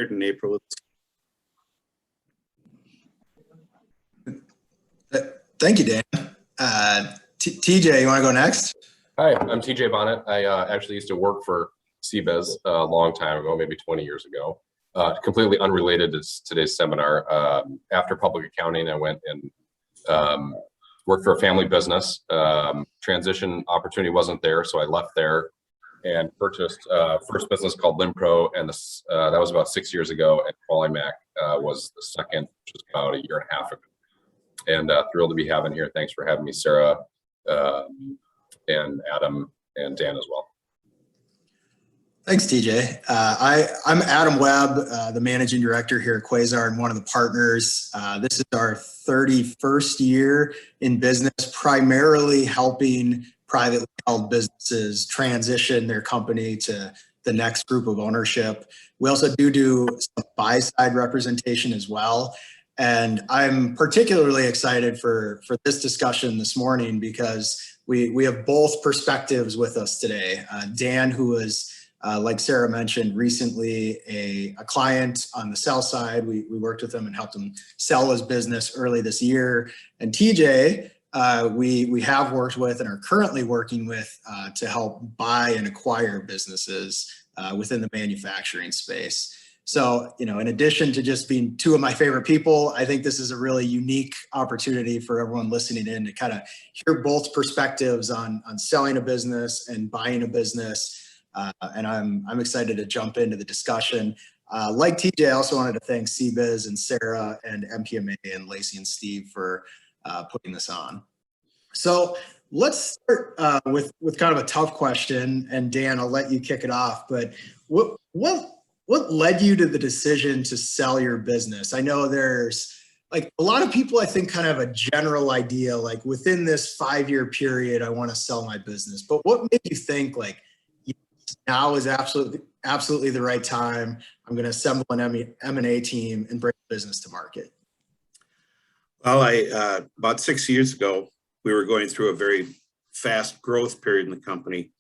in April. Thank you, Dan. TJ, you want to go next? Hi, I'm TJ Bonnet. I actually used to work for CBEZ a long time ago, maybe 20 years ago. Completely unrelated to today's seminar. After public accounting, I went and worked for a family business. Transition opportunity wasn't there, so I left there and purchased first business called Limpro, and that was about 6 years ago. And Qualimac was the second, which was about a year and a half ago. And thrilled to be having here. Thanks for having me, Sarah, and Adam, and Dan as well. Thanks, TJ. I'm Adam Webb, the managing director here at Quazar and one of the partners. This is our 31st year in business, primarily helping privately held businesses transition their company to the next group of ownership. We also do some buy-side representation as well. And I'm particularly excited for this discussion this morning because we have both perspectives with us today. Dan, who was, like Sarah mentioned, recently a client on the sell side. We worked with him and helped him sell his business early this year. And TJ, we have worked with and are currently working with to help buy and acquire businesses within the manufacturing space. So, in addition to just being two of my favorite people, I think this is a really unique opportunity for everyone listening in to kind of hear both perspectives on selling a business and buying a business. And I'm excited to jump into the discussion. Like TJ, I also wanted to thank CBIZ and Sarah and MPMA and Lacey and Steve for putting this on. So let's start with kind of a tough question. And Dan, I'll let you kick it off. But what led you to the decision to sell your business? I know there's like a lot of people, I think, kind of a general idea, like within this 5-year period, I want to sell my business. But what made you think like now is absolutely the right time? I'm going to assemble an M&A team and bring the business to market. Well, about 6 years ago, we were going through a very fast growth period in the company,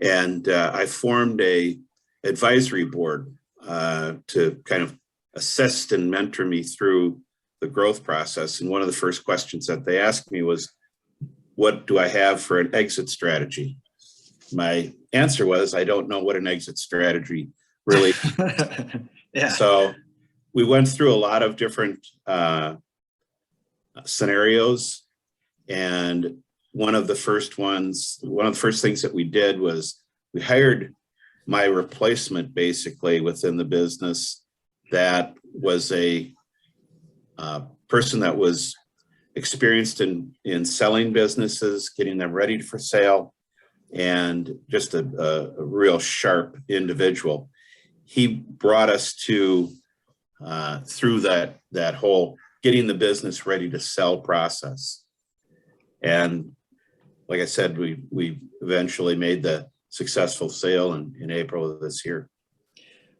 and I formed a advisory board to kind of assist and mentor me through the growth process. And one of the first questions that they asked me was, what do I have for an exit strategy? My answer was, I don't know what an exit strategy really is. Yeah. So we went through a lot of different scenarios. And one of the first things that we did was we hired my replacement basically within the business. That was a person that was experienced in selling businesses, getting them ready for sale, and just a real sharp individual. He brought us to through that whole getting the business ready to sell process. And like I said, we eventually made the successful sale in April of this year.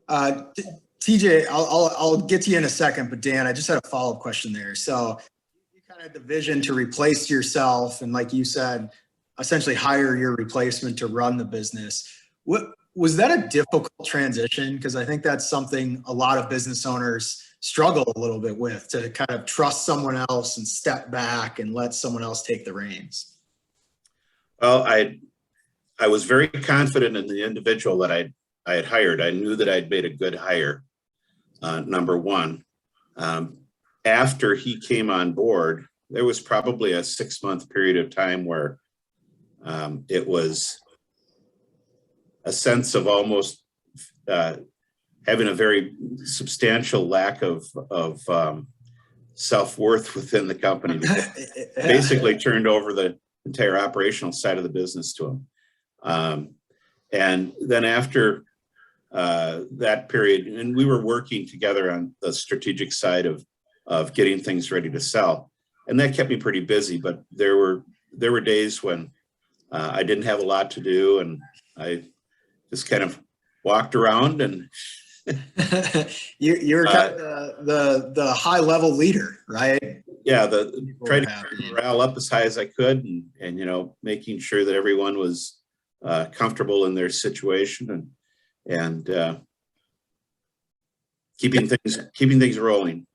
TJ, I'll get to you in a second, but Dan, I just had a follow-up question there. So you kind of had the vision to replace yourself, and like you said, essentially hire your replacement to run the business. Was that a difficult transition? Because I think that's something a lot of business owners struggle a little bit with, to kind of trust someone else and step back and let someone else take the reins. Well, I was very confident in the individual that I had hired. I knew that I'd made a good hire, number one. After he came on board, there was probably a 6-month period of time where it was a sense of almost having a very substantial lack of self-worth within the company, because basically turned over the entire operational side of the business to him. And then after that period, and we were working together on the strategic side of getting things ready to sell, and that kept me pretty busy. But there were days when I didn't have a lot to do, and I just kind of walked around and you're kind of the high level leader, right? Yeah, trying to keep morale up as high as I could, and making sure that everyone was comfortable in their situation, and keeping things rolling.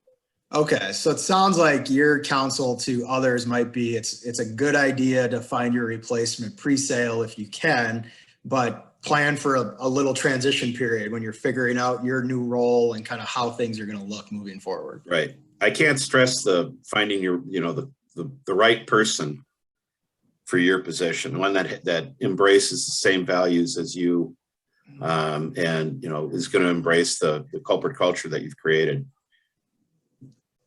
Okay, so it sounds like your counsel to others might be it's a good idea to find your replacement pre-sale if you can, but plan for a little transition period when you're figuring out your new role and kind of how things are going to look moving forward. Right. I can't stress the finding your, the right person for your position, one that embraces the same values as you, and is going to embrace the corporate culture that you've created.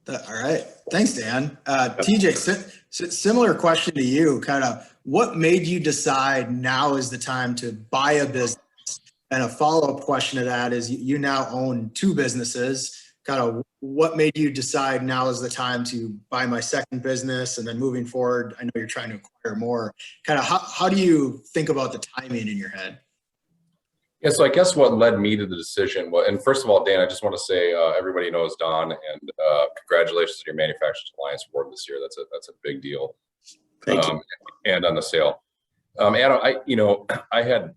All right. Thanks, Dan. TJ, similar question to you, kind of what made you decide now is the time to buy a business? And a follow-up question to that is you now own 2 businesses. Kind of what made you decide now is the time to buy my second business? And then moving forward, I know you're trying to acquire more. Kind of how do you think about the timing in your head? Yeah, so I guess what led me to the decision, and first of all, Dan, I just want to say everybody knows Don, and congratulations on your Manufacturers Alliance Award this year. That's a big deal. Thank you. And on the sale, Adam, I had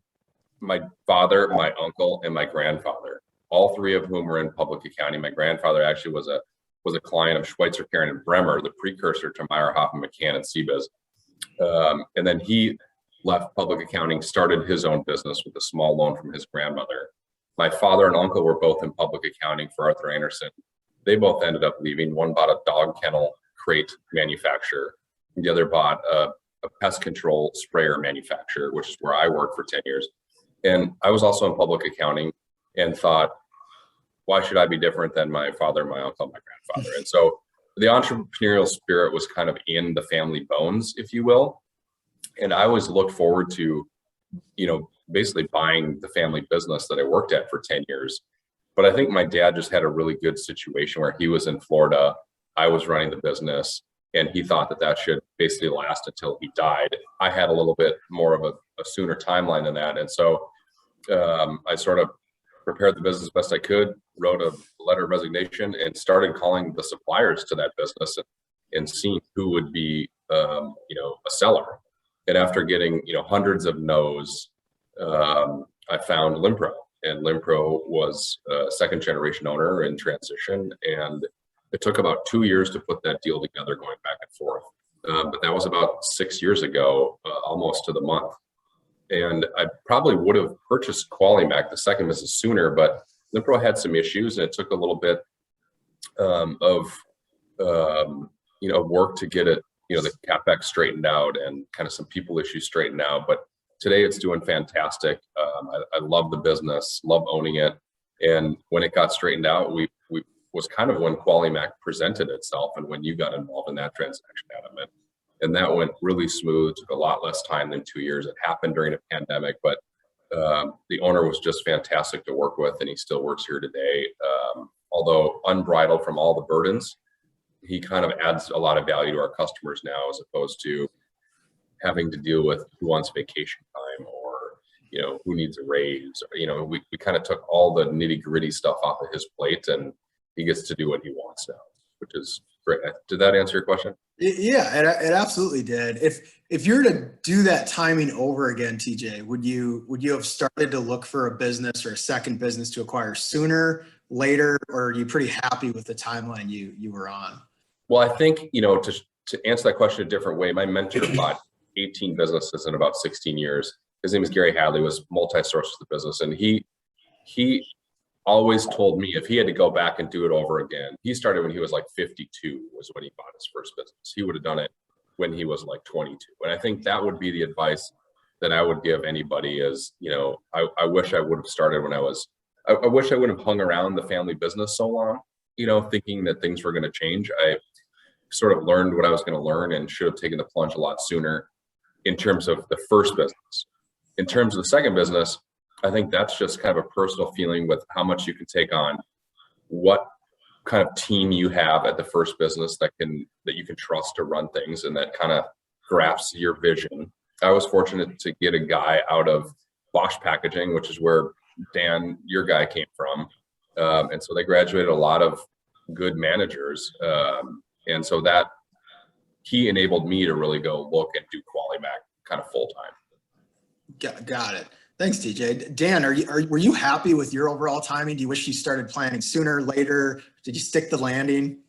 my father, my uncle, and my grandfather, all 3 of whom were in public accounting. My grandfather actually was a client of Schweitzer Karen and Bremer, the precursor to Meyer Hoffman McCann and CBIZ, and then he left public accounting, started his own business with a small loan from his grandmother. My father and uncle were both in public accounting for Arthur Anderson. They both ended up leaving. One bought a dog kennel crate manufacturer, and the other bought a pest control sprayer manufacturer, which is where I worked for 10 years. And I was also in public accounting and thought, why should I be different than my father, my uncle, and my grandfather? And so the entrepreneurial spirit was kind of in the family bones, if you will. And I always looked forward to, basically buying the family business that I worked at for 10 years. But I think my dad just had a really good situation where he was in Florida, I was running the business, and he thought that should basically last until he died. I had a little bit more of a sooner timeline than that. And so I sort of prepared the business best I could, wrote a letter of resignation, and started calling the suppliers to that business and seeing who would be, a seller. And after getting, hundreds of no's, I found Limpro, and Limpro was a 2nd generation owner in transition. And it took about 2 years to put that deal together, going back and forth. But that was about 6 years ago, almost to the month. And I probably would have purchased Qualimac, the second business, sooner, but Limpro had some issues, and it took a little bit of work to get it, the CapEx straightened out and kind of some people issues straightened out. But today it's doing fantastic. I love the business, love owning it. And when it got straightened out, we was kind of when Qualimac presented itself and when you got involved in that transaction, Adam. And that went really smooth, took a lot less time than 2 years. It happened during a pandemic, but the owner was just fantastic to work with, and he still works here today. Although unbridled from all the burdens, he kind of adds a lot of value to our customers now, as opposed to having to deal with who wants vacation time or, who needs a raise. We kind of took all the nitty gritty stuff off of his plate, and he gets to do what he wants now, which is great. Did that answer your question? Yeah, it absolutely did. If you're to do that timing over again, TJ, would you have started to look for a business or a second business to acquire sooner, later, or are you pretty happy with the timeline you were on? Well, I think, to answer that question a different way, my mentor bought 18 businesses in about 16 years. His name is Gary Hadley, was multi-source of the business. And he always told me if he had to go back and do it over again, he started when he was like 52 was when he bought his first business. He would have done it when he was like 22. And I think that would be the advice that I would give anybody is, I wish I would have started when I wish I would have hung around the family business so long, thinking that things were going to change. I sort of learned what I was going to learn and should have taken the plunge a lot sooner in terms of the first business. In terms of the second business, I think that's just kind of a personal feeling with how much you can take on, what kind of team you have at the first business that you can trust to run things and that kind of grasps your vision. I was fortunate to get a guy out of Bosch Packaging, which is where Dan, your guy, came from. And so they graduated a lot of good managers. And so that he enabled me to really go look and do Qualimac kind of full time. Got it. Thanks, TJ. Dan, were you happy with your overall timing? Do you wish you started planning sooner, later? Did you stick the landing?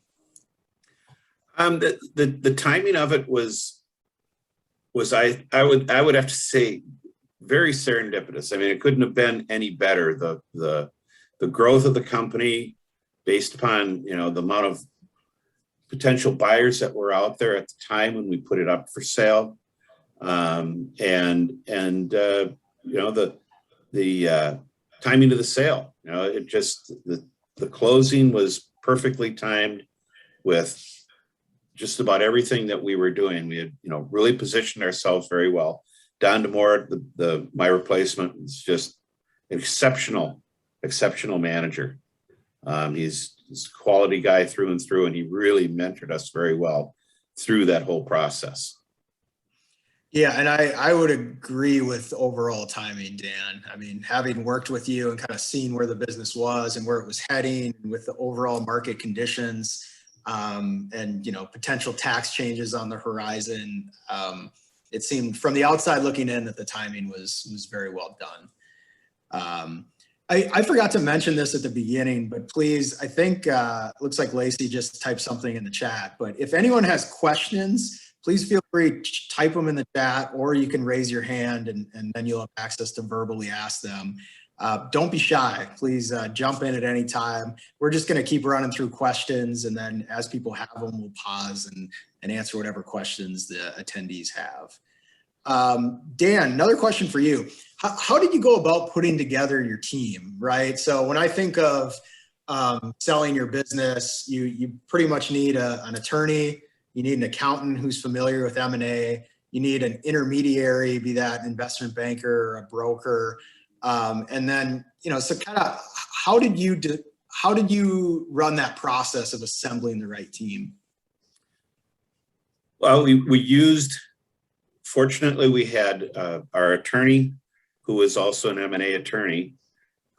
The timing of it was I would have to say very serendipitous. I mean, it couldn't have been any better. The growth of the company based upon, the amount of potential buyers that were out there at the time when we put it up for sale. The timing of the sale, it just, the closing was perfectly timed with just about everything that we were doing. We had, really positioned ourselves very well. Don DeMore, my replacement, was just an exceptional manager. He's a quality guy through and through, and he really mentored us very well through that whole process. Yeah, and I would agree with overall timing, Dan. I mean, having worked with you and kind of seen where the business was and where it was heading with the overall market conditions, and potential tax changes on the horizon, it seemed from the outside looking in that the timing was very well done. I forgot to mention this at the beginning, but please, I think looks like Lacey just typed something in the chat. But if anyone has questions, please feel free to type them in the chat, or you can raise your hand and then you'll have access to verbally ask them. Don't be shy. Please jump in at any time. We're just going to keep running through questions, and then as people have them, we'll pause and answer whatever questions the attendees have. Dan, another question for you. How did you go about putting together your team, right? So when I think of selling your business, you pretty much need an attorney. You need an accountant who's familiar with M&A. You need an intermediary, be that an investment banker or a broker. And then, so kind of how did you run that process of assembling the right team? Well, fortunately, we had our attorney, who was also an M&A attorney.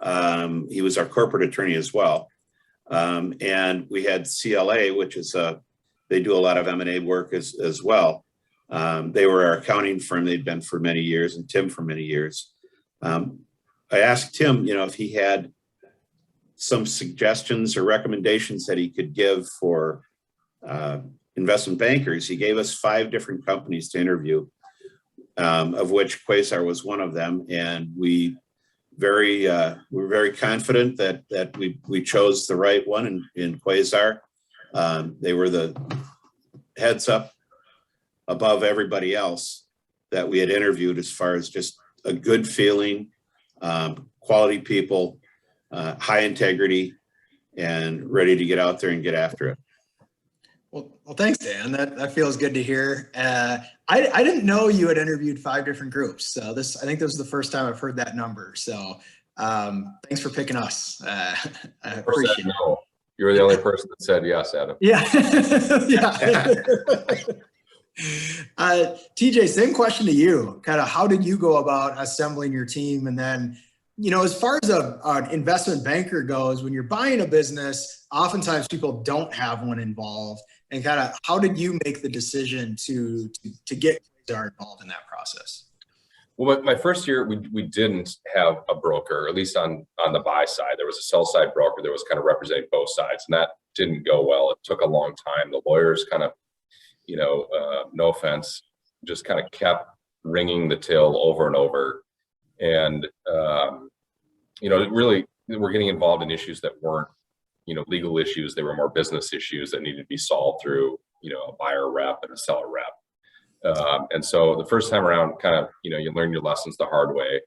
He was our corporate attorney as well. And we had CLA, which is they do a lot of M&A work as well. They were our accounting firm. They'd been for many years, and Tim for many years. I asked Tim, if he had some suggestions or recommendations that he could give for investment bankers. He gave us 5 different companies to interview, of which Quazar was one of them. And we were very confident that we chose the right one in Quazar. They were the heads up above everybody else that we had interviewed, as far as just a good feeling, quality people, high integrity, and ready to get out there and get after it. Well, thanks, Dan. That feels good to hear. I didn't know you had interviewed 5 different groups. So I think this was the first time I've heard that number. So thanks for picking us. I appreciate it. No. You were the only person that said yes, Adam. Yeah. Yeah. TJ, same question to you. Kind of how did you go about assembling your team? And then, as far as an investment banker goes, when you're buying a business, oftentimes people don't have one involved. And kind of how did you make the decision to get Quazar involved in that process? Well, my first year, we didn't have a broker, at least on the buy side. There was a sell side broker that was kind of representing both sides, and that didn't go well. It took a long time. The lawyers kind of, no offense, just kind of kept ringing the till over and over. And, really, we're getting involved in issues that weren't, legal issues. They were more business issues that needed to be solved through, a buyer rep and a seller rep. And so the first time around, kind of, you learn your lessons the hard way.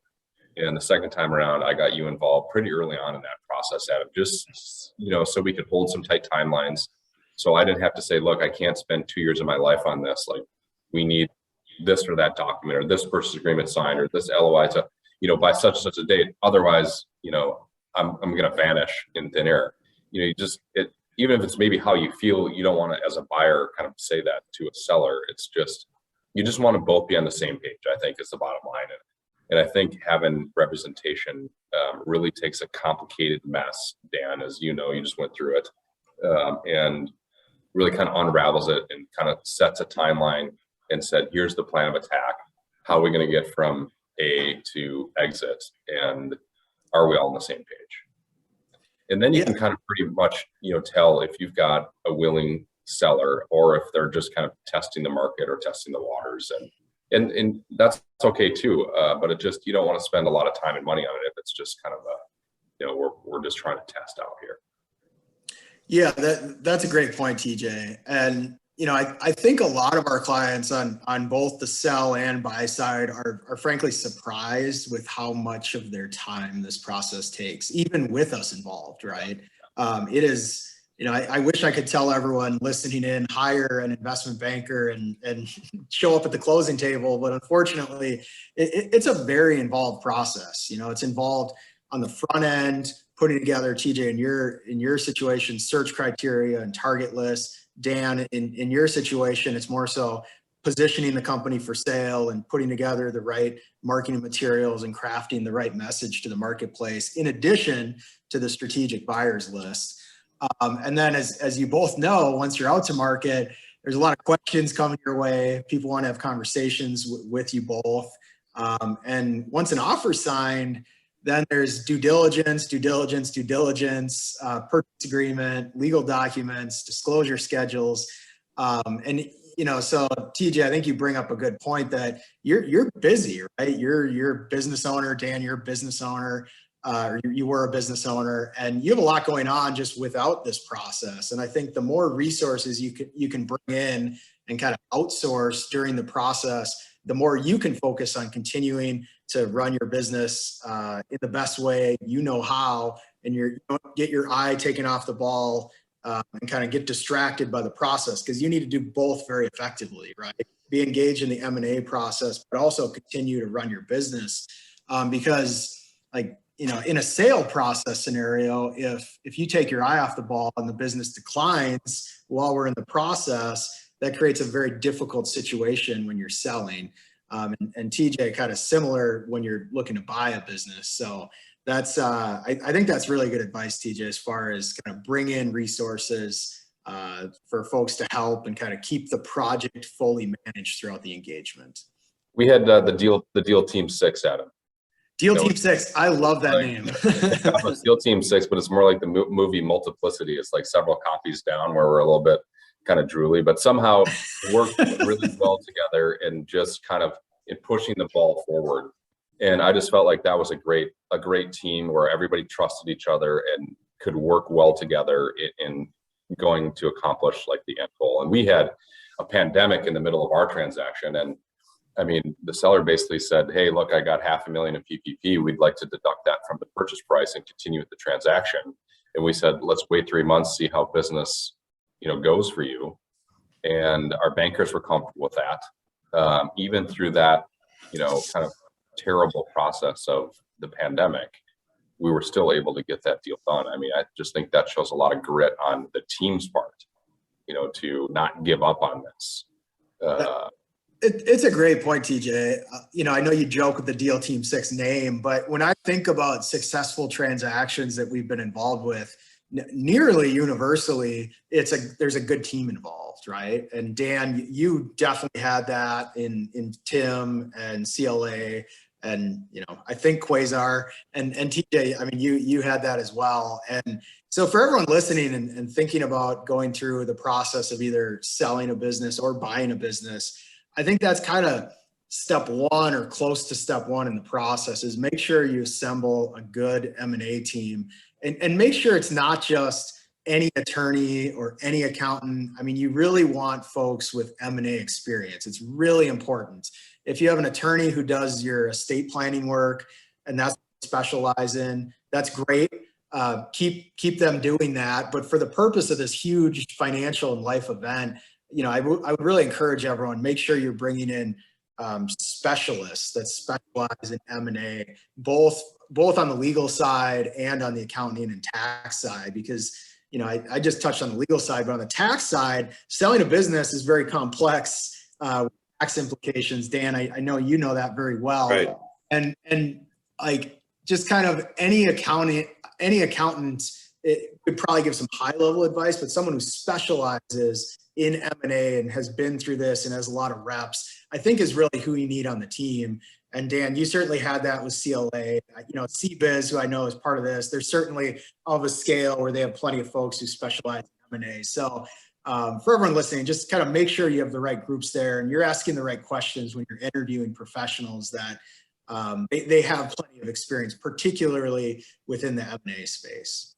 And the second time around, I got you involved pretty early on in that process, Adam, just, so we could hold some tight timelines. So I didn't have to say, look, I can't spend 2 years of my life on this. Like, we need this or that document, or this purchase agreement signed, or this LOI to, by such and such a date. Otherwise, I'm going to vanish in thin air. Even if it's maybe how you feel, you don't want to, as a buyer, kind of say that to a seller. It's just, you just want to both be on the same page, I think, is the bottom line. And I think having representation really takes a complicated mess, Dan, as you know, you just went through it, and really kind of unravels it and kind of sets a timeline and said, here's the plan of attack. How are we going to get from A to exit, and are we all on the same page? And then you can kind of pretty much, tell if you've got a willing seller or if they're just kind of testing the market or testing the waters, and that's okay too. But it just, you don't want to spend a lot of time and money on it if it's just kind of we're just trying to test out here. Yeah, that's a great point, TJ. And I think a lot of our clients on both the sell and buy side are frankly surprised with how much of their time this process takes, even with us involved, right? It is, I wish I could tell everyone listening in, hire an investment banker and show up at the closing table, but unfortunately, it's a very involved process. It's involved on the front end, putting together, TJ, in your situation, search criteria and target lists. Dan, in your situation, it's more so positioning the company for sale and putting together the right marketing materials and crafting the right message to the marketplace, in addition to the strategic buyers list. And then as you both know, once you're out to market, there's a lot of questions coming your way. People want to have conversations with you both. And once an offer's signed, then there's due diligence, purchase agreement, legal documents, disclosure schedules. And so TJ, I think you bring up a good point that you're busy, right? You're a business owner. Dan, you're a business owner. You were a business owner, and you have a lot going on just without this process. And I think the more resources you can bring in and kind of outsource during the process, the more you can focus on continuing to run your business in the best way you know how, and you don't get your eye taken off the ball and kind of get distracted by the process, because you need to do both very effectively, right? Be engaged in the M&A process, but also continue to run your business because, in a sale process scenario, if you take your eye off the ball and the business declines while we're in the process, that creates a very difficult situation when you're selling. And TJ, kind of similar when you're looking to buy a business. So that's, I think that's really good advice, TJ, as far as kind of bring in resources for folks to help and kind of keep the project fully managed throughout the engagement. We had the deal team 6, Adam. Team 6, I love that name. It's Deal Team 6, but it's more like the movie Multiplicity. It's like several copies down where we're a little bit kind of drooly, but somehow worked really well together and just kind of in pushing the ball forward. And I just felt like that was a great team where everybody trusted each other and could work well together in going to accomplish like the end goal. And we had a pandemic in the middle of our transaction, and I mean, the seller basically said, hey, look, I got $500,000 in PPP. We'd like to deduct that from the purchase price and continue with the transaction. And we said, let's wait 3 months, see how business, goes for you. And our bankers were comfortable with that. Even through that, kind of terrible process of the pandemic, we were still able to get that deal done. I mean, I just think that shows a lot of grit on the team's part, to not give up on this. It's a great point, TJ. I know you joke with the Deal Team 6 name, but when I think about successful transactions that we've been involved with, nearly universally, there's a good team involved, right? And Dan, you definitely had that in Tim and CLA, and I think Quazar and TJ. I mean, you had that as well. And so for everyone listening and thinking about going through the process of either selling a business or buying a business, I think that's kind of step one or close to step one in the process, is make sure you assemble a good M&A team and make sure it's not just any attorney or any accountant. I mean, you really want folks with M&A experience. It's really important. If you have an attorney who does your estate planning work and that's what they specialize in, that's great. Keep them doing that. But for the purpose of this huge financial and life event, I would really encourage everyone, make sure you're bringing in specialists that specialize in M&A, both on the legal side and on the accounting and tax side, because, I just touched on the legal side, but on the tax side, selling a business is very complex with tax implications. Dan, I know you know that very well. Right. And like just kind of any accountant, it could probably give some high level advice, but someone who specializes in M&A and has been through this and has a lot of reps, I think is really who you need on the team. And Dan, you certainly had that with CLA. You know, CBiz, who I know is part of this, there's certainly of a scale where they have plenty of folks who specialize in M&A. So for everyone listening, just kind of make sure you have the right groups there and you're asking the right questions when you're interviewing professionals that they have plenty of experience, particularly within the M&A space.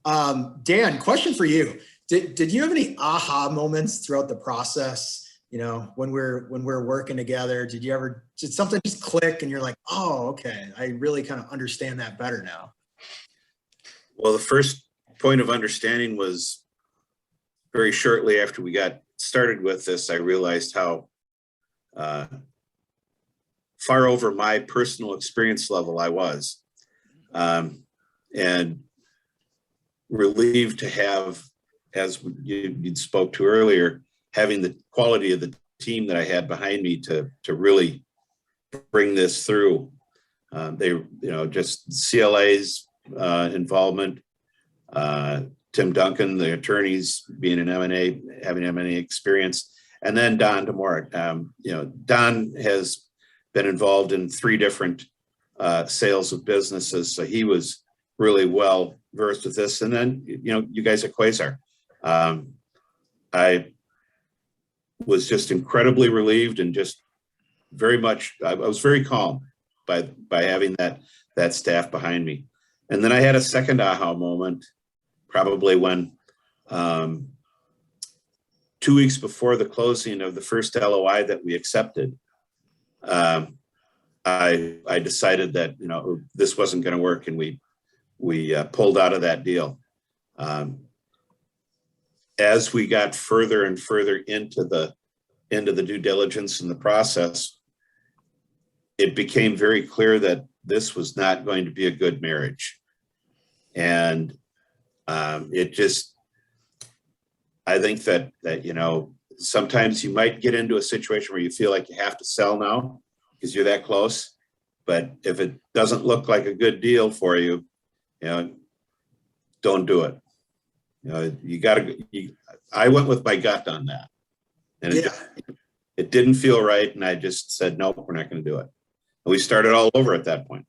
Dan, question for you. Did you have any aha moments throughout the process? You know, when we're working together, did something just click and you're like, oh, okay, I really kind of understand that better now? Well, the first point of understanding was very shortly after we got started with this, I realized how far over my personal experience level I was, and relieved to have, as you spoke to earlier, having the quality of the team that I had behind me to really bring this through. Just CLA's involvement, Tim Duncan, the attorneys being in M&A, having M&A experience, and then Don DeMora. Don has been involved in 3 different sales of businesses, so he was really well versed with this. And then, you guys at Quazar. I was just incredibly relieved and just very much, I was very calm by having that staff behind me. And then I had a second aha moment, probably when 2 weeks before the closing of the first LOI that we accepted, I decided that, this wasn't going to work, and we pulled out of that deal. As we got further and further into the due diligence and the process, it became very clear that this was not going to be a good marriage. And I think that sometimes you might get into a situation where you feel like you have to sell now because you're that close. But if it doesn't look like a good deal for you, don't do it. I went with my gut on that, and it didn't feel right. And I just said, nope, we're not going to do it. And we started all over at that point.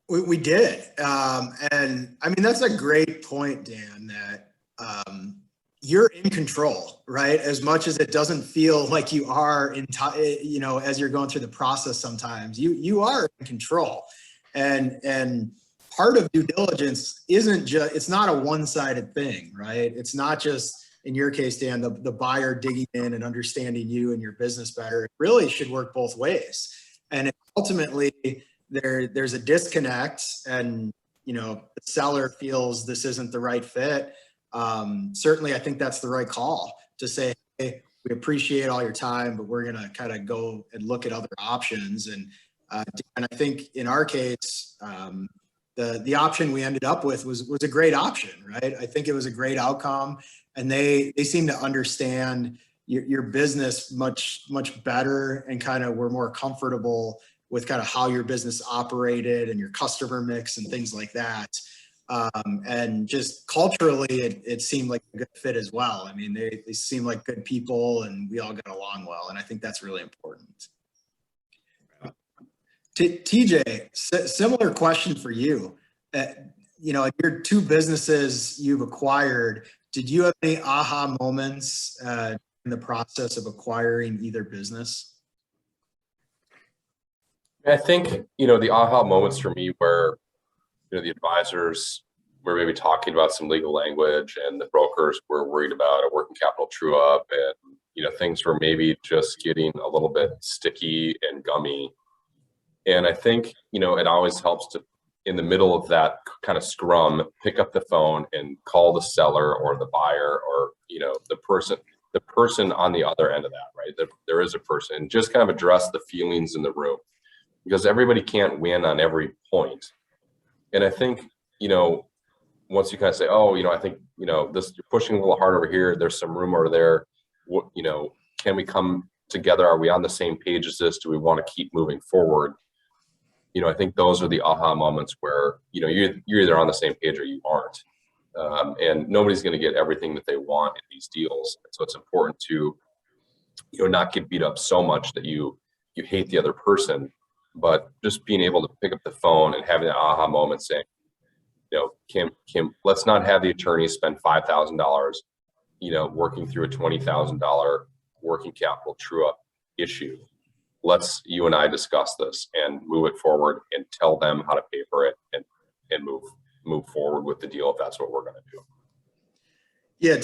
We did. And I mean, that's a great point, Dan, that you're in control, right? As much as it doesn't feel like you are as you're going through the process, sometimes you are in control. And part of due diligence it's not a one-sided thing, right? It's not just, in your case, Dan, the buyer digging in and understanding you and your business better. It really should work both ways. And ultimately there's a disconnect, and the seller feels this isn't the right fit. Certainly I think that's the right call to say, hey, we appreciate all your time, but we're going to kind of go and look at other options. And I think in our case, the option we ended up with was a great option, right? I think it was a great outcome, and they seem to understand your business much better, and kind of were more comfortable with kind of how your business operated and your customer mix and things like that. And just culturally, it seemed like a good fit as well. I mean, they seem like good people, and we all got along well. And I think that's really important. TJ, similar question for you. Your 2 businesses you've acquired, did you have any aha moments in the process of acquiring either business? I think, the aha moments for me where, the advisors were maybe talking about some legal language, and the brokers were worried about a working capital true up, and, things were maybe just getting a little bit sticky and gummy. And I think, it always helps to, in the middle of that kind of scrum, pick up the phone and call the seller or the buyer, or, the person on the other end of that, right? There is a person, just kind of address the feelings in the room, because everybody can't win on every point. And I think, once you kind of say, oh, I think, this, you're pushing a little hard over here, there's some room over there. What, can we come together? Are we on the same page as this? Do we want to keep moving forward? I think those are the aha moments where, you're either on the same page or you aren't. And nobody's going to get everything that they want in these deals. So it's important to, not get beat up so much that you hate the other person. but just being able to pick up the phone and having an aha moment saying, Kim, let's not have the attorney spend $5,000, working through a $20,000 working capital true up issue. Let's, you and I discuss this and move it forward and tell them how to pay for it and move forward with the deal if that's what we're going to do. Yeah,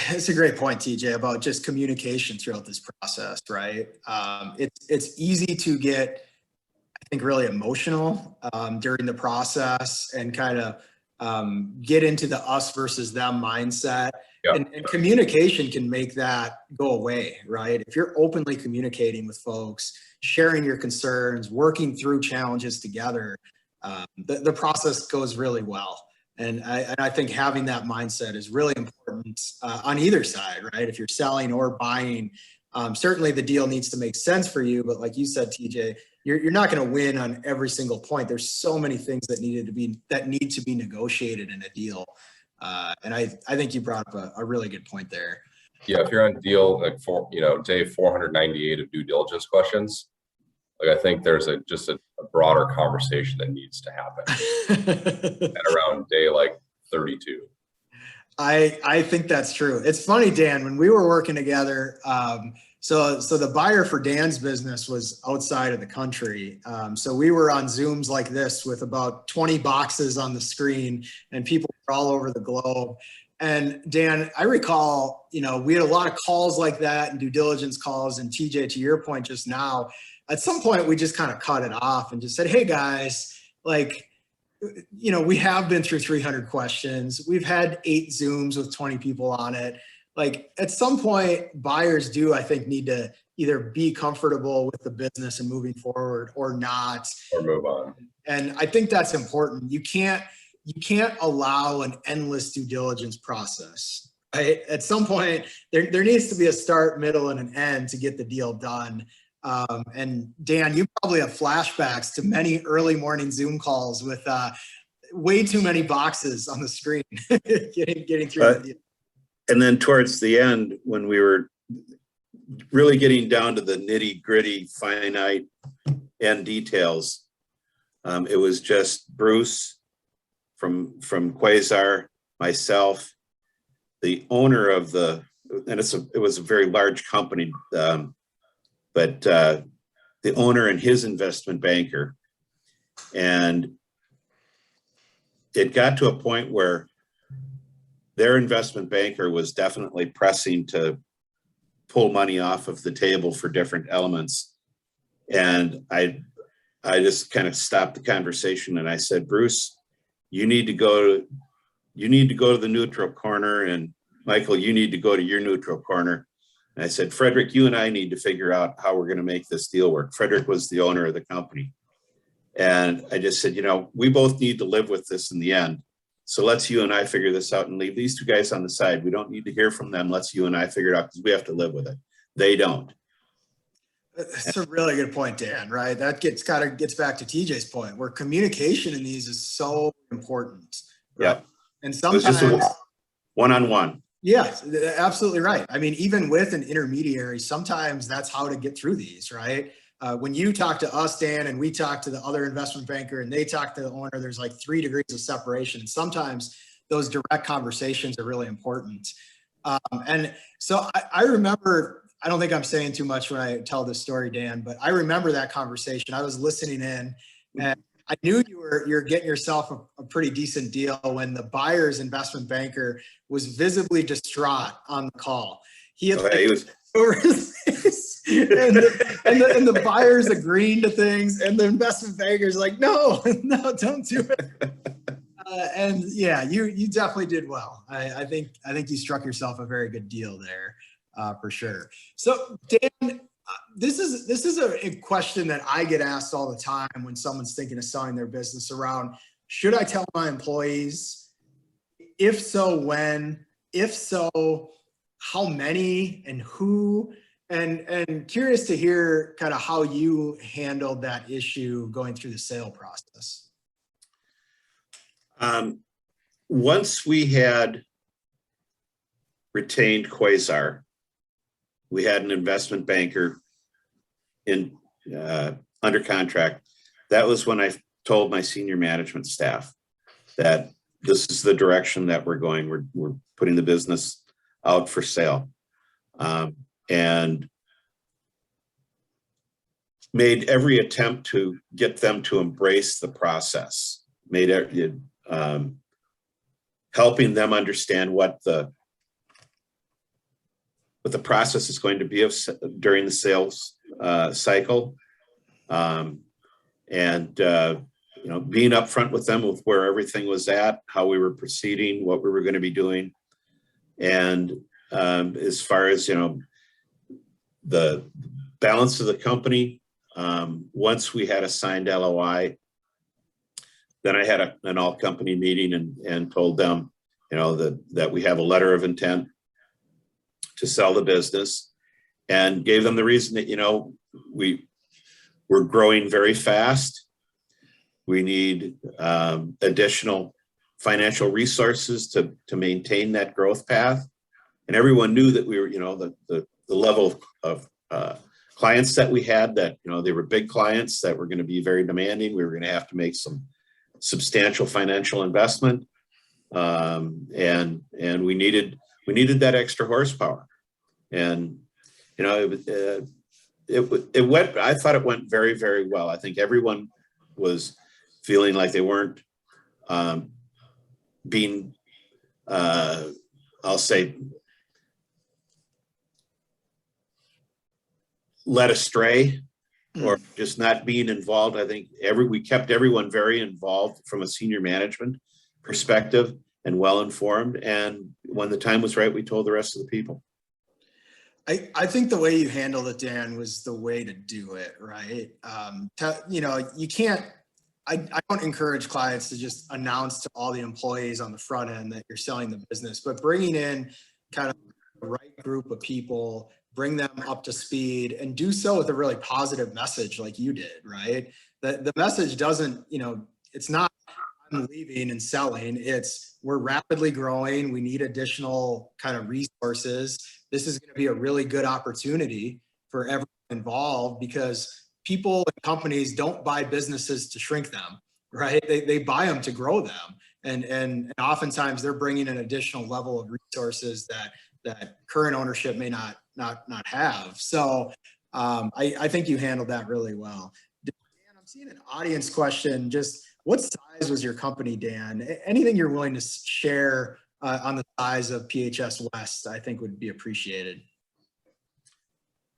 it's a great point, TJ, about just communication throughout this process, right? It's easy to get, I think, really emotional during the process and kind of get into the us versus them mindset. Yep. And communication can make that go away, right? If you're openly communicating with folks, sharing your concerns, working through challenges together, the process goes really well. And I think having that mindset is really important on either side, right? If you're selling or buying, certainly the deal needs to make sense for you. But like you said, TJ, you're not going to win on every single point. There's so many things that need to be negotiated in a deal. And I think you brought up a really good point there. Yeah, if you're on deal like day 498 of due diligence questions, like I think there's just a broader conversation that needs to happen at around day like 32. I think that's true. It's funny, Dan, when we were working together, so the buyer for Dan's business was outside of the country. So we were on Zooms like this with about 20 boxes on the screen and people were all over the globe. And Dan, I recall, we had a lot of calls like that and due diligence calls. And TJ, to your point just now, at some point we just kind of cut it off and just said, hey guys, like, we have been through 300 questions. We've had 8 Zooms with 20 people on it. Like at some point buyers do, I think, need to either be comfortable with the business and moving forward or not. Or move on. And I think that's important. You can't allow an endless due diligence process. Right? At some point, there needs to be a start, middle, and an end to get the deal done. And Dan, you probably have flashbacks to many early morning Zoom calls with way too many boxes on the screen getting through the deal. And then towards the end, when we were really getting down to the nitty gritty, finite end details, it was just Bruce from Quazar, myself, the owner of it was a very large company, but the owner and his investment banker. And it got to a point where their investment banker was definitely pressing to pull money off of the table for different elements. And I just kind of stopped the conversation and I said, Bruce, you need to go to the neutral corner, and Michael, you need to go to your neutral corner. And I said, Frederick, you and I need to figure out how we're going to make this deal work. Frederick was the owner of the company. And I just said, we both need to live with this in the end. So let's you and I figure this out and leave these two guys on the side. We don't need to hear from them. Let's you and I figure it out because we have to live with it. They don't. That's a really good point, Dan, right? That gets back to TJ's point where communication in these is so important. Right? Yeah. And sometimes one-on-one. Yeah, absolutely right. I mean, even with an intermediary, sometimes that's how to get through these, right? When you talk to us, Dan, and we talk to the other investment banker and they talk to the owner, there's like 3 degrees of separation. And sometimes those direct conversations are really important. And so I remember, I don't think I'm saying too much when I tell this story, Dan, but I remember that conversation. I was listening in and I knew you're getting yourself a pretty decent deal when the buyer's investment banker was visibly distraught on the call. He had over his face, and the buyer's agreeing to things, and the investment banker's like, no, don't do it. And yeah, you definitely did well. I think you struck yourself a very good deal there, for sure. So Dan, this is a question that I get asked all the time when someone's thinking of selling their business around, should I tell my employees? If so, when? If so, how many and who? And curious to hear kind of how you handled that issue going through the sale process. Once we had retained Quazar, we had an investment banker under contract, that was when I told my senior management staff that this is the direction that we're going. We're putting the business out for sale, and made every attempt to get them to embrace the process. Helping them understand what the process is going to be during the sales cycle, and being upfront with them with where everything was at, how we were proceeding, what we were going to be doing, and as far as the balance of the company. Once we had a signed LOI, then I had an all company meeting and told them, that we have a letter of intent to sell the business, and gave them the reason that, we're growing very fast. We need additional financial resources to maintain that growth path. And everyone knew that we were, the level of clients that we had, that, they were big clients that were going to be very demanding. We were going to have to make some substantial financial investment. And we needed that extra horsepower. And, I thought it went very, very well. I think everyone was feeling like they weren't being, I'll say, led astray or just not being involved. I think we kept everyone very involved from a senior management perspective and well informed. And when the time was right, we told the rest of the people. I think the way you handled it, Dan, was the way to do it, right? You can't, I don't encourage clients to just announce to all the employees on the front end that you're selling the business, but bringing in kind of the right group of people, bring them up to speed, and do so with a really positive message like you did, right? The message doesn't, it's not I'm leaving and selling. It's we're rapidly growing. We need additional kind of resources. This is going to be a really good opportunity for everyone involved, because people and companies don't buy businesses to shrink them, right? They buy them to grow them. And oftentimes they're bringing an additional level of resources that current ownership may not have. So I think you handled that really well. Dan, I'm seeing an audience question. Just what size was your company, Dan? Anything you're willing to share on the size of PHS West, I think would be appreciated.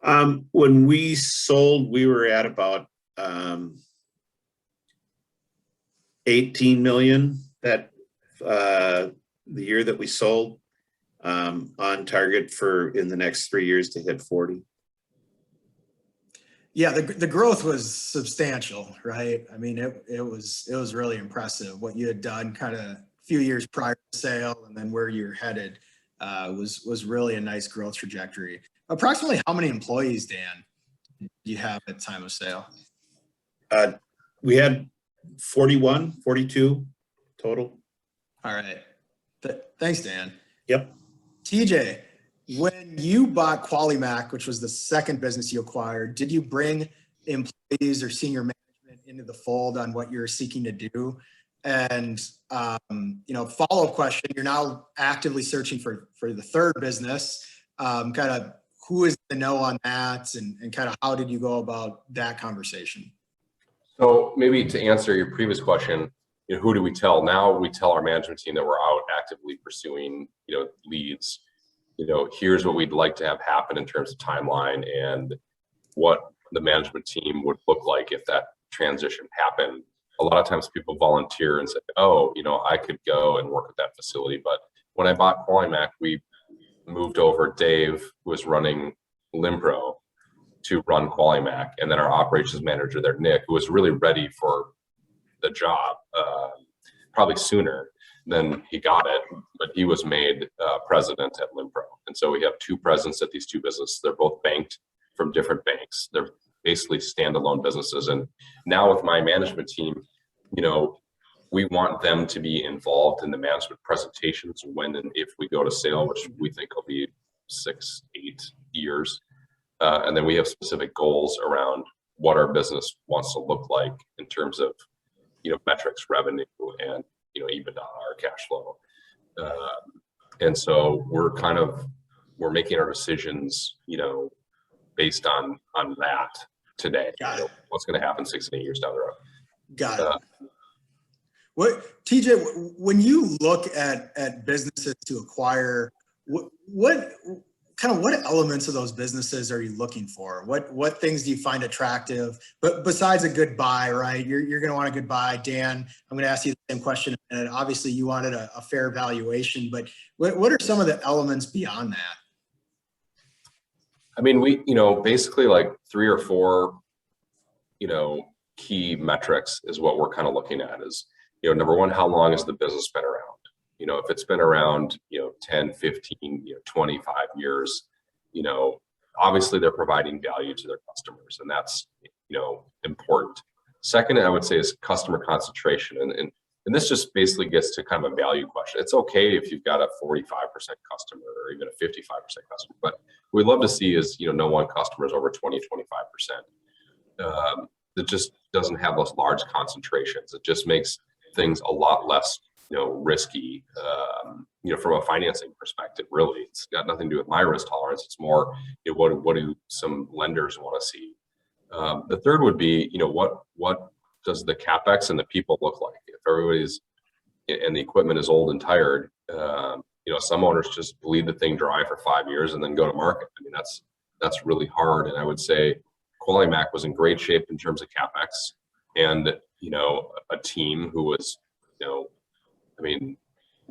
When we sold, we were at about 18 million that the year that we sold, on target for in the next 3 years to hit 40. Yeah, the growth was substantial, right? I mean, it was really impressive what you had done kind of a few years prior to sale, and then where you're headed was really a nice growth trajectory. Approximately how many employees, Dan, do you have at time of sale? We had 42 total. All right. Thanks, Dan. Yep. TJ, when you bought Qualimac, which was the second business you acquired, did you bring employees or senior management into the fold on what you're seeking to do? And, follow-up question, you're now actively searching for the third business. Kind of who is the know on that, and kind of how did you go about that conversation? So maybe to answer your previous question, who do we tell? Now we tell our management team that we're out actively pursuing, leads. Here's what we'd like to have happen in terms of timeline and what the management team would look like if that transition happened. A lot of times people volunteer and say, oh, I could go and work at that facility. But when I bought Qualimac, we moved over Dave, who was running Limpro, to run Qualimac. And then our operations manager there, Nick, who was really ready for the job, probably sooner than he got it, but he was made president at Limpro. And so we have two presidents at these two businesses. They're both banked from different banks. They're basically standalone businesses. And now with my management team, we want them to be involved in the management presentations when and if we go to sale, which we think will be 6-8 years. And then we have specific goals around what our business wants to look like in terms of, metrics, revenue, and, EBITDA or cash flow. And so we're making our decisions, based on that today. Got it. What's going to happen 6 and 8 years down the road. Got it. What, TJ, when you look at businesses to acquire, what elements of those businesses are you looking for? What things do you find attractive? But besides a good buy, right? You're going to want a good buy. Dan, I'm going to ask you the same question. And obviously you wanted a fair valuation, but what are some of the elements beyond that? I mean, we, basically like 3 or 4, key metrics is what we're kind of looking at is, number one, how long has the business been around? If it's been around, 10, 15, 25 years, obviously they're providing value to their customers, and that's, important. Second, I would say, is customer concentration. And this just basically gets to kind of a value question. It's okay if you've got a 45% customer or even a 55% customer, but we'd love to see is, no one customer is over 20, 25%. That just doesn't have those large concentrations. It just makes things a lot less, risky, from a financing perspective. Really, it's got nothing to do with my risk tolerance. It's more, what do some lenders want to see? The third would be, what does the CapEx and the people look like? If everybody's and the equipment is old and tired, some owners just bleed the thing dry for 5 years and then go to market. I mean, that's really hard. And I would say Quality Mac was in great shape in terms of CapEx, and a team who was,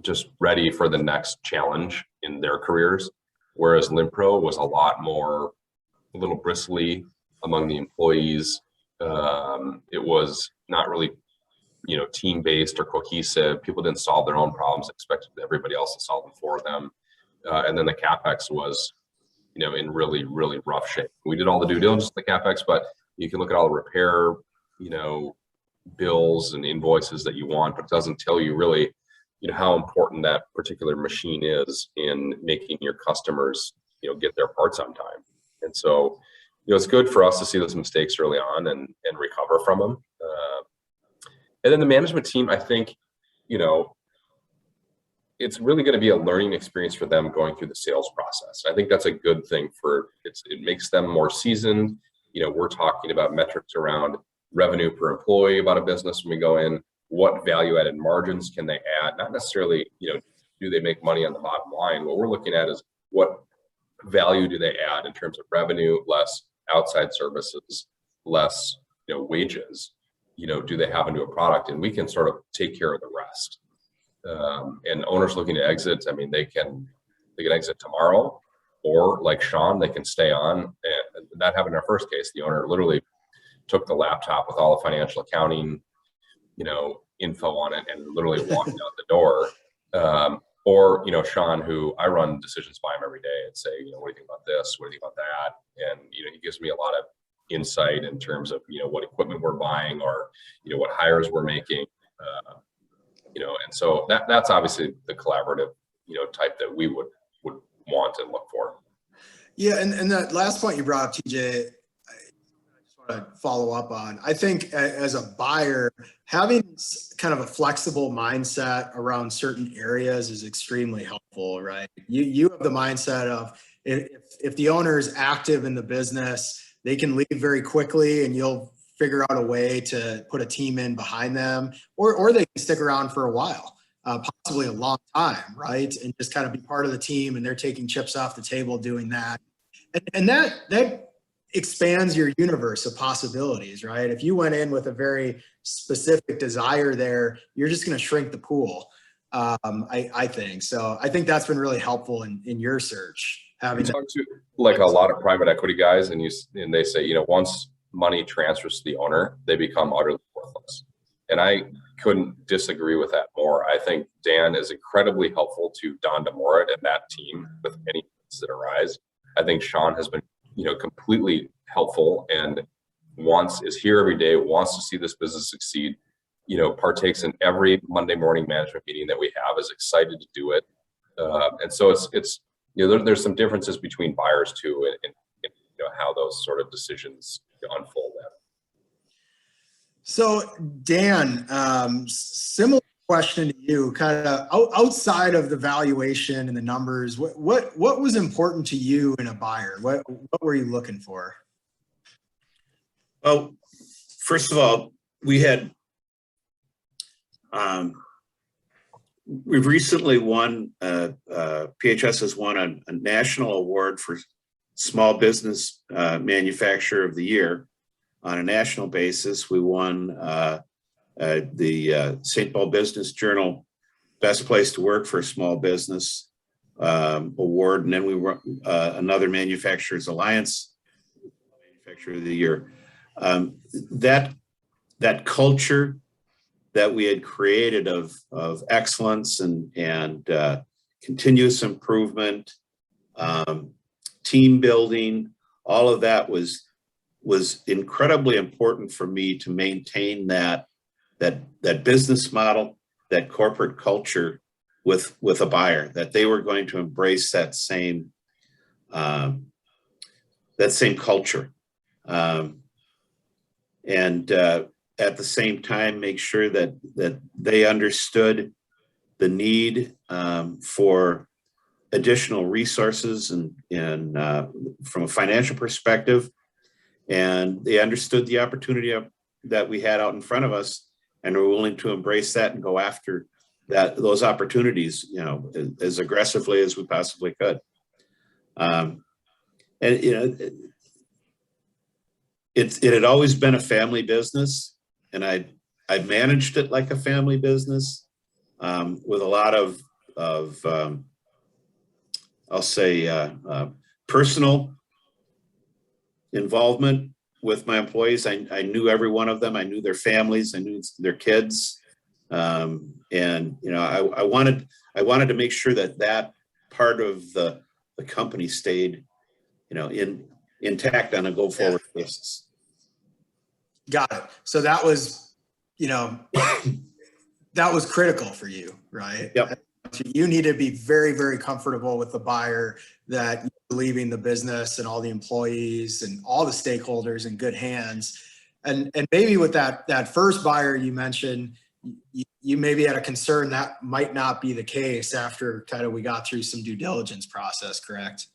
just ready for the next challenge in their careers. Whereas Limpro was a lot more, a little bristly among the employees. It was not really, team-based or cohesive. People didn't solve their own problems, expected everybody else to solve them for them. And then the CapEx was, in really, really rough shape. We did all the due diligence in the CapEx, but you can look at all the repair, bills and invoices that you want, but it doesn't tell you really, how important that particular machine is in making your customers, get their parts on time. And so, it's good for us to see those mistakes early on and recover from them. And then the management team, I think, it's really going to be a learning experience for them going through the sales process. I think that's a good thing it makes them more seasoned. We're talking about metrics around revenue per employee about a business when we go in. What value added margins can they add? Not necessarily, do they make money on the bottom line? What we're looking at is what value do they add in terms of revenue, less outside services, less, wages, do they have into a product? And we can sort of take care of the rest. And owners looking to exit, I mean, they can exit tomorrow, or like Sean, they can stay on. And that happened in our first case. The owner literally took the laptop with all the financial accounting, info on it, and literally walked out the door. Or, Sean, who I run decisions by him every day, and say, what do you think about this? What do you think about that? And, he gives me a lot of insight in terms of, what equipment we're buying, or, what hires we're making. And so that's obviously the collaborative, type that we would want and look for. Yeah. And that last point you brought up, TJ, to follow up on. I think as a buyer, having kind of a flexible mindset around certain areas is extremely helpful, right? You have the mindset of if the owner is active in the business, they can leave very quickly and you'll figure out a way to put a team in behind them, or they can stick around for a while, possibly a long time, right? And just kind of be part of the team, and they're taking chips off the table doing that. And that expands your universe of possibilities, right? If you went in with a very specific desire there, you're just going to shrink the pool. I think so. I think that's been really helpful in your search. We talk to like a lot of private equity guys, and they say, once money transfers to the owner, they become utterly worthless. And I couldn't disagree with that more. I think Dan is incredibly helpful to Don DeMorit and that team with any needs that arise. I think Sean has been, completely helpful, and is here every day, wants to see this business succeed, partakes in every Monday morning management meeting that we have, is excited to do it. And so it's there's some differences between buyers too, and how those sort of decisions unfold. So Dan, similar question to you, kind of outside of the valuation and the numbers, what was important to you in a buyer? What were you looking for? Well, first of all, we've recently won, PHS has won a national award for Small Business Manufacturer of the Year. On a national basis, we won the St. Paul Business Journal Best Place to Work for Small Business award, and then we won another Manufacturers Alliance Manufacturer of the Year. That culture that we had created of excellence and continuous improvement, team building, all of that was incredibly important for me to maintain that business model, that corporate culture with a buyer, that they were going to embrace that same culture. And at the same time, make sure that they understood the need for additional resources and from a financial perspective, and they understood the opportunity that we had out in front of us, and were willing to embrace that and go after those opportunities, as aggressively as we possibly could. And it had always been a family business, and I managed it like a family business, with a lot of I'll say personal involvement with my employees. I knew every one of them. I knew their families. I knew their kids, and I wanted to make sure that part of the company stayed, intact on a go forward basis. Got it. So that was, that was critical for you, right? Yep. You need to be very, very comfortable with the buyer, that you're leaving the business and all the employees and all the stakeholders in good hands. And maybe with that first buyer you mentioned, you maybe had a concern that might not be the case after we got through some due diligence process, correct?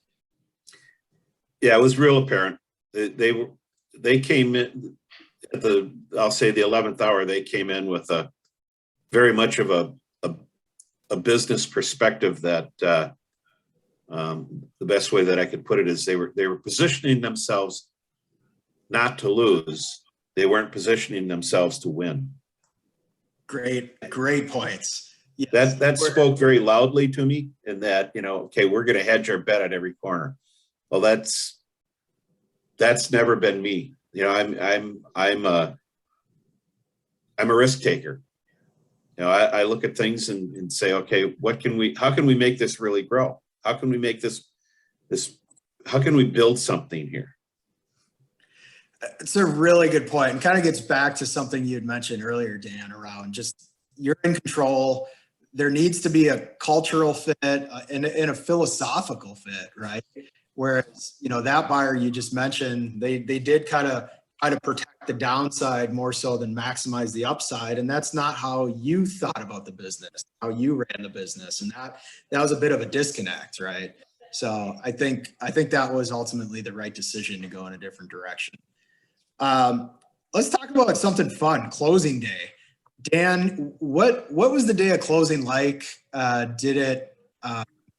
Yeah, it was real apparent. They came in at I'll say the 11th hour. They came in with a very much of a business perspective that the best way that I could put it is they were positioning themselves not to lose. They weren't positioning themselves to win. Great points. Yes. That spoke very loudly to me, in that, okay, we're going to hedge our bet at every corner. Well, that's never been me. I'm a risk taker. I look at things and say, okay, how can we make this really grow? How can we make how can we build something here? It's a really good point, and kind of gets back to something you had mentioned earlier, Dan, around just you're in control. There needs to be a cultural fit and a philosophical fit, right? Whereas, that buyer you just mentioned, they did kind of try to protect the downside more so than maximize the upside. And that's not how you thought about the business, how you ran the business. And that was a bit of a disconnect, right? So I think that was ultimately the right decision to go in a different direction. Let's talk about something fun, closing day. Dan, what was the day of closing like? Did it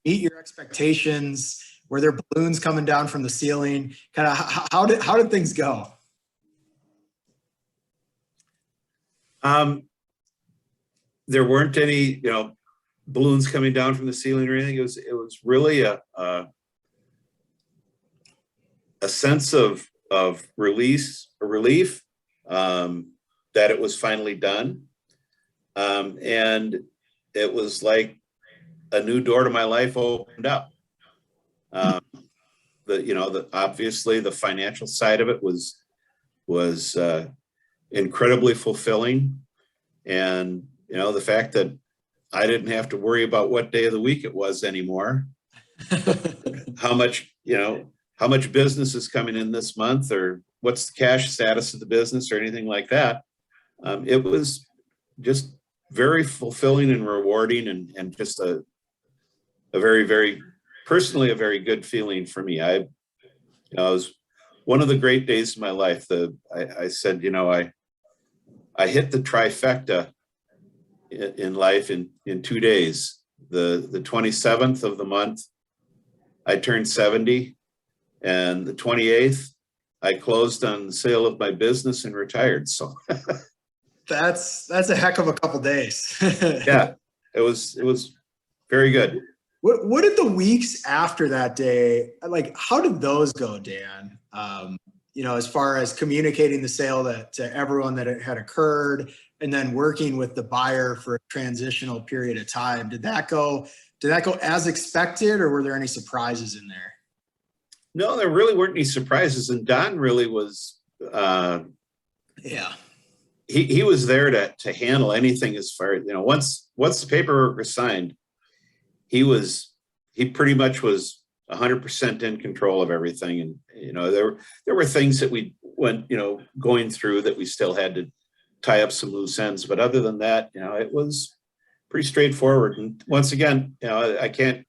meet your expectations? Were there balloons coming down from the ceiling? Kind of how did things go? There weren't any, balloons coming down from the ceiling or anything. It was really a sense of relief, that it was finally done. And it was like a new door to my life opened up. Obviously the financial side of it was incredibly fulfilling. And, the fact that I didn't have to worry about what day of the week it was anymore, how much business is coming in this month, or what's the cash status of the business, or anything like that. it was just very fulfilling and rewarding, and just a very, very personally, a very good feeling for me. It was one of the great days of my life. I said, I hit the trifecta in life in 2 days. The 27th of the month, I turned 70, and the 28th, I closed on the sale of my business and retired. So That's a heck of a couple days. yeah, it was very good. What did the weeks after that day, like, how did those go, Dan? As far as communicating the sale to everyone that it had occurred, and then working with the buyer for a transitional period of time. Did that go as expected, or were there any surprises in there? No, there really weren't any surprises. And Don really was, Yeah. he was there to handle anything as far as, once the paperwork was signed, he pretty much was 100% in control of everything. And, there were things that we went, going through that we still had to tie up some loose ends. But other than that, it was pretty straightforward. And once again, I can't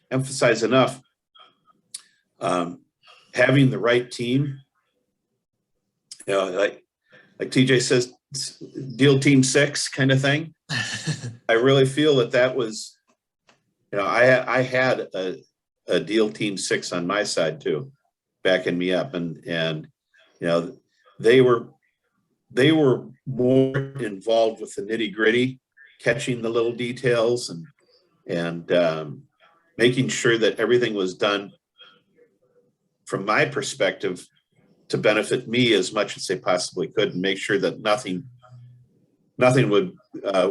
emphasize enough, having the right team, like TJ says, deal team 6 kind of thing. I really feel that was, I had a deal team 6 on my side too, backing me up, and they were more involved with the nitty gritty, catching the little details, and making sure that everything was done from my perspective to benefit me as much as they possibly could, and make sure that nothing would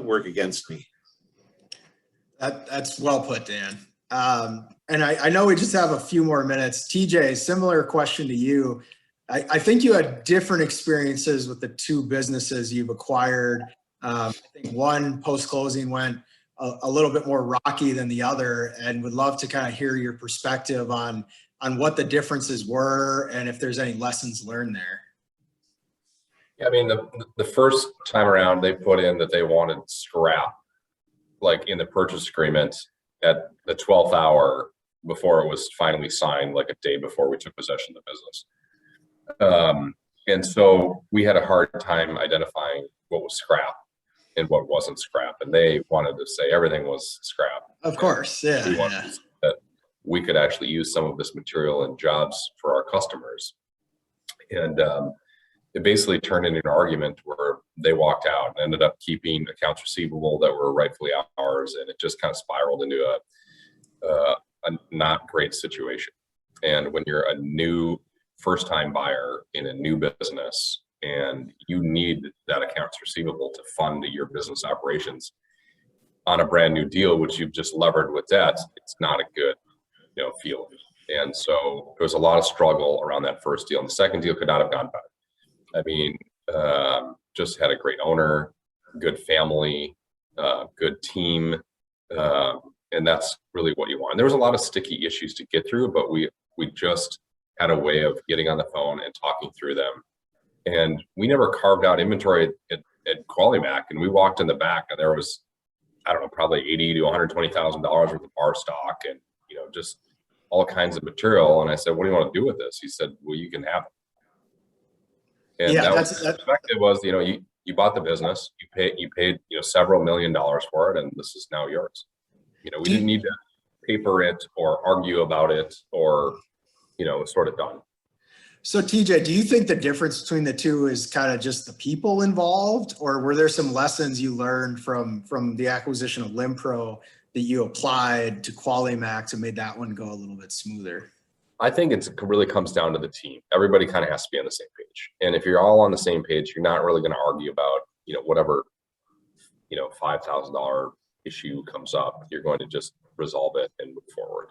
work against me. That's well put, Dan. And I know we just have a few more minutes. TJ, similar question to you. I think you had different experiences with the 2 businesses you've acquired. I think one post-closing went a little bit more rocky than the other, and would love to kind of hear your perspective on what the differences were and if there's any lessons learned there. Yeah, I mean, the first time around, they put in that they wanted scrap, like in the purchase agreement at the 12th hour before it was finally signed, like a day before we took possession of the business. And so we had a hard time identifying what was scrap and what wasn't scrap. And they wanted to say everything was scrap. Of course, yeah. We wanted to say that we could actually use some of this material in jobs for our customers. And it basically turned into an argument where they walked out and ended up keeping accounts receivable that were rightfully ours. And it just kind of spiraled into a not great situation. And when you're a new first-time buyer in a new business and you need that accounts receivable to fund your business operations on a brand new deal, which you've just levered with debt, it's not a good feeling. And so there was a lot of struggle around that first deal. And the second deal could not have gone better. I mean, just had a great owner, good family, good team. And that's really what you want. And there was a lot of sticky issues to get through, but we just had a way of getting on the phone and talking through them. And we never carved out inventory at QualiMac. And we walked in the back and there was, I don't know, probably $80,000 to $120,000 worth of bar stock and, just all kinds of material. And I said, what do you want to do with this? He said, well, you can have it. And Yeah, that was the perspective was, you bought the business, you paid, several $1 million for it, and this is now yours. We didn't need to paper it or argue about it or, sort of done. So TJ, do you think the difference between the two is kind of just the people involved, or were there some lessons you learned from the acquisition of Limpro that you applied to QualiMac to make that one go a little bit smoother? I think it really comes down to the team. Everybody kind of has to be on the same page. And if you're all on the same page, you're not really going to argue about, whatever, $5,000 issue comes up. You're going to just resolve it and move forward.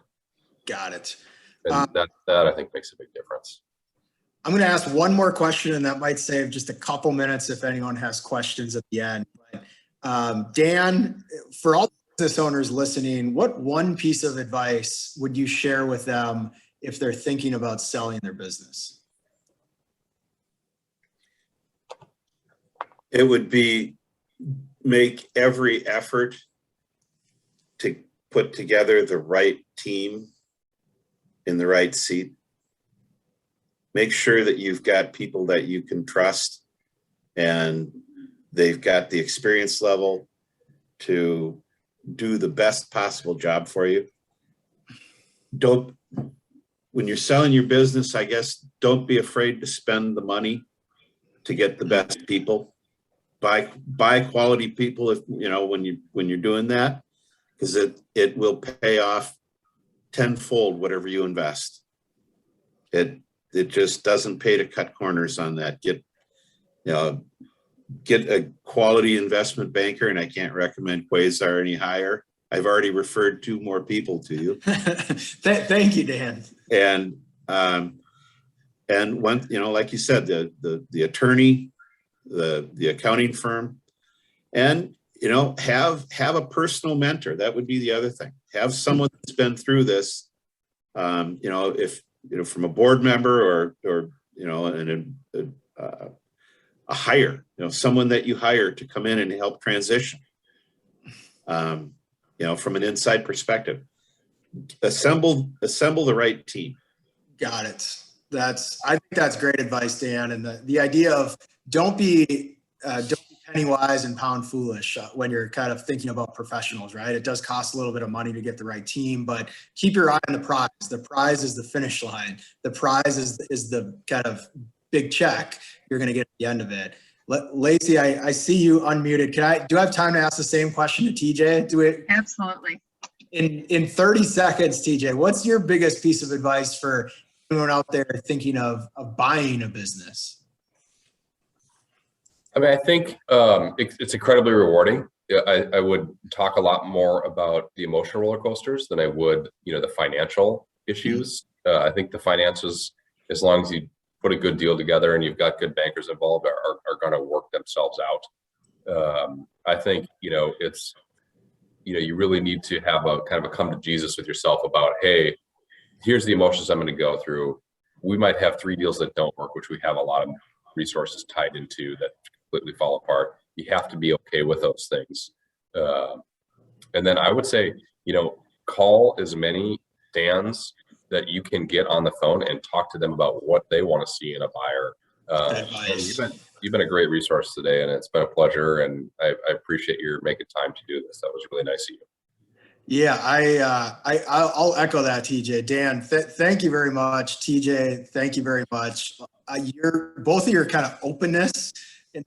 Got it. And that I think makes a big difference. I'm going to ask one more question, and that might save just a couple minutes if anyone has questions at the end. But, Dan, for all business owners listening, what one piece of advice would you share with them if they're thinking about selling their business? It would be make every effort to put together the right team in the right seat. Make sure that you've got people that you can trust and they've got the experience level to do the best possible job for you. When you're selling your business, I guess, don't be afraid to spend the money to get the best people. Buy quality people if when you're doing that, because it will pay off tenfold whatever you invest. It just doesn't pay to cut corners on that. Get a quality investment banker, and I can't recommend Quazar any higher. I've already referred 2 more people to you. Thank you, Dan. And one, like you said, the attorney, the accounting firm, and have a personal mentor. That would be the other thing. Have someone that's been through this. If from a board member or a hire, someone that you hire to come in and help transition. From an inside perspective, assemble the right team. Got it. I think that's great advice, Dan. And the idea of don't be penny wise and pound foolish when you're kind of thinking about professionals, right? It does cost a little bit of money to get the right team, but keep your eye on the prize. The prize is the finish line. The prize is the kind of big check you're going to get at the end of it. Lacey, I see you unmuted. Do I have time to ask the same question to TJ? Absolutely. In 30 seconds, TJ, what's your biggest piece of advice for anyone out there thinking of buying a business? I mean, I think it's incredibly rewarding. I would talk a lot more about the emotional roller coasters than I would, the financial issues. I think the finances, as long as you put a good deal together and you've got good bankers involved, are going to work themselves out. I think, it's, you really need to have a kind of a come to Jesus with yourself about, hey, here's the emotions I'm going to go through. We might have 3 deals that don't work, which we have a lot of resources tied into that completely fall apart. You have to be okay with those things. And then I would say, call as many Dans that you can get on the phone and talk to them about what they want to see in a buyer. You've been a great resource today, and it's been a pleasure. And I appreciate your making time to do this. That was really nice of you. Yeah, I'll echo that, TJ. Dan, thank you very much. TJ, thank you very much. Both of your kind of openness, and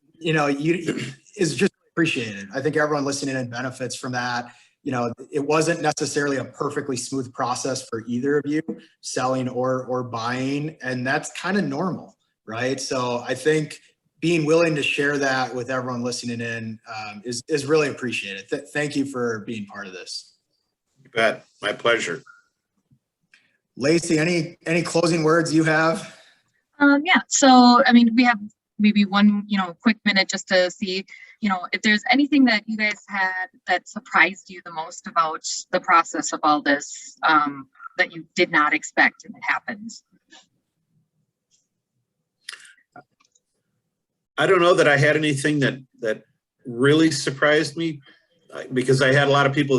is just appreciated. I think everyone listening in benefits from that. It wasn't necessarily a perfectly smooth process for either of you, selling or buying, and that's kind of normal, right? So I think being willing to share that with everyone listening in is really appreciated. Thank you for being part of this. You bet. My pleasure. Lacey, any closing words you have? Yeah. So, I mean, we have maybe one, quick minute just to see, if there's anything that you guys had that surprised you the most about the process of all this, that you did not expect and it happened. I don't know that I had anything that really surprised me, because I had a lot of people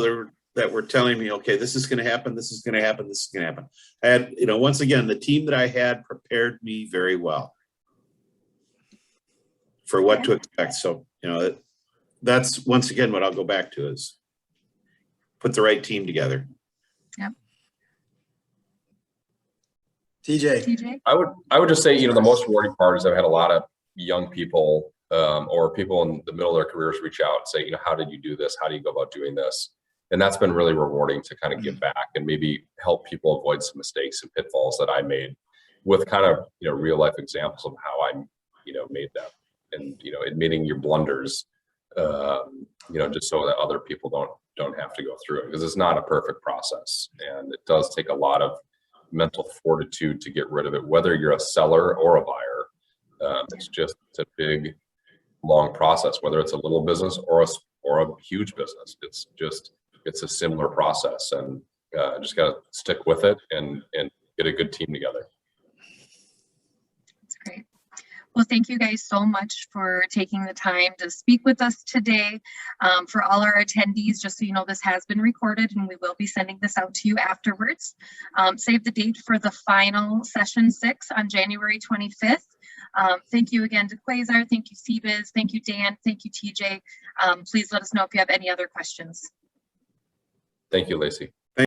that were telling me, okay, this is going to happen. This is going to happen. This is going to happen. I had, once again, the team that I had prepared me very well for what to expect. So, that's once again what I'll go back to is put the right team together. Yep. TJ. I would just say, the most rewarding part is I've had a lot of young people or people in the middle of their careers reach out and say, how did you do this? How do you go about doing this? And that's been really rewarding to kind of give back and maybe help people avoid some mistakes and pitfalls that I made with kind of, real life examples of how I, made them, and, admitting your blunders, just so that other people don't have to go through it, because it's not a perfect process. And it does take a lot of mental fortitude to get rid of it, whether you're a seller or a buyer. It's a big, long process, whether it's a little business or a huge business. It's a similar process, and just got to stick with it and get a good team together. That's great. Well, thank you guys so much for taking the time to speak with us today. For all our attendees, just so you know, this has been recorded and we will be sending this out to you afterwards. Save the date for the final session 6 on January 25th. Thank you again to Quazar. Thank you, CBiz. Thank you, Dan. Thank you, TJ. Please let us know if you have any other questions. Thank you, Lacey.